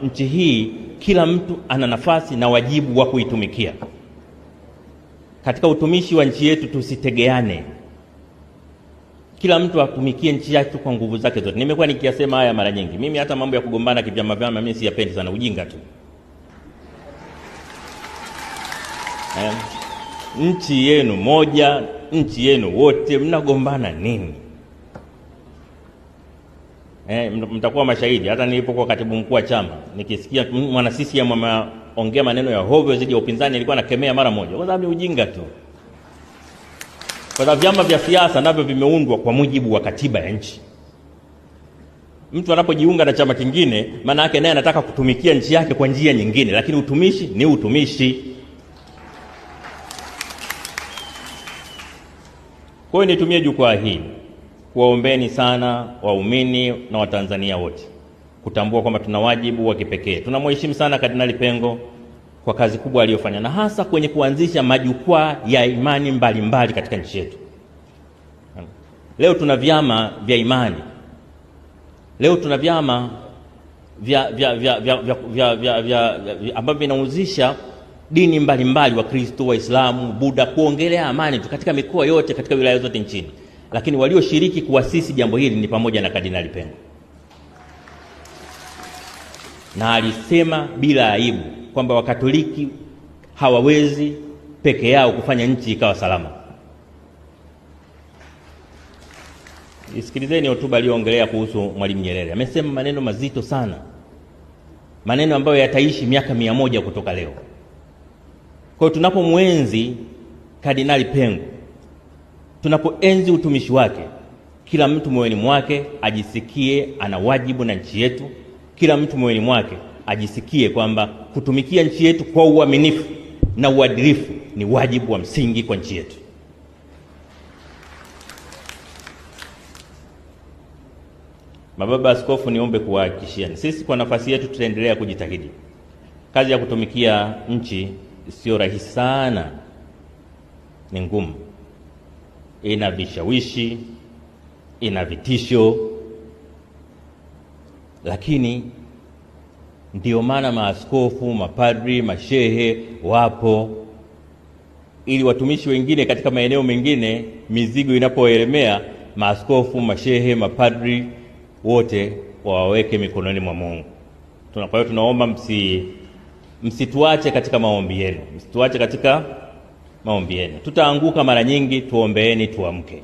nchi hii kila mtu ana nafasi na wajibu wa kuitumikia. Katika utumishi wa nchi yetu tusitegeane, kila mtu atumikie nchi yake kwa nguvu zake zote. Nimekuwa nikiyasema haya mara nyingi. Mimi hata mambo ya kugombana kivyama mimi siyapendi sana, ujinga tu. Nchi yenu moja, nchi yenu wote, mnagombana nini? Mtakuwa mashahidi. Hata nilipokuwa katibu mkuu wa chama, nikisikia mwana CCM ameongea maneno ya hovyo zidi ya upinzani, nilikuwa nakemea mara moja, kwa sababu ni ujinga tu. Kwa sababu vyama vya siasa navyo vimeundwa kwa mujibu wa katiba ya nchi. Mtu anapojiunga na chama kingine, maana yake naye anataka kutumikia nchi yake kwa njia nyingine, lakini utumishi ni utumishi. Kwa hiyo nitumie jukwaa hili kuwaombeni sana waumini na Watanzania wote kutambua kwamba tuna wajibu wa kipekee. Tunamheshimu sana Kardinali Pengo kwa kazi kubwa aliyofanya, na hasa kwenye kuanzisha majukwaa ya imani mbalimbali katika nchi yetu. Leo tuna vyama vya imani. Leo tuna vyama ambavyo vinahusisha dini mbalimbali, Wakristo, Waislamu, Buddha, kuongelea amani tu katika mikoa yote, katika wilaya zote nchini. Lakini walioshiriki kuasisi jambo hili ni pamoja na Kardinali Pengo, na alisema bila aibu kwamba Wakatoliki hawawezi peke yao kufanya nchi ikawa salama. Isikilizeni hotuba aliyoongelea kuhusu Mwalimu Nyerere. Amesema maneno mazito sana, maneno ambayo yataishi miaka 100 kutoka leo. Kwa hiyo tunapomwenzi Kardinali Pengo, tunapoenzi utumishi wake, kila mtu moyoni mwake ajisikie ana wajibu na nchi yetu. Kila mtu moyoni mwake ajisikie kwamba kutumikia nchi yetu kwa uaminifu na uadilifu ni wajibu wa msingi kwa nchi yetu. Mababa Askofu, niombe kuwahakikishia sisi kwa nafasi yetu tutaendelea kujitahidi. Kazi ya kutumikia nchi sio rahisi sana, ni ngumu, ina vishawishi, ina vitisho, lakini ndio maana maaskofu, mapadri, mashehe wapo, ili watumishi wengine katika maeneo mengine mizigo inapoelemea, maaskofu, mashehe, mapadri wote waweke mikononi mwa Mungu. Kwa hiyo tunaomba msituache katika maombi yenu, msituache katika maombi yenu. Tutaanguka mara nyingi, tuombeeni tuamke.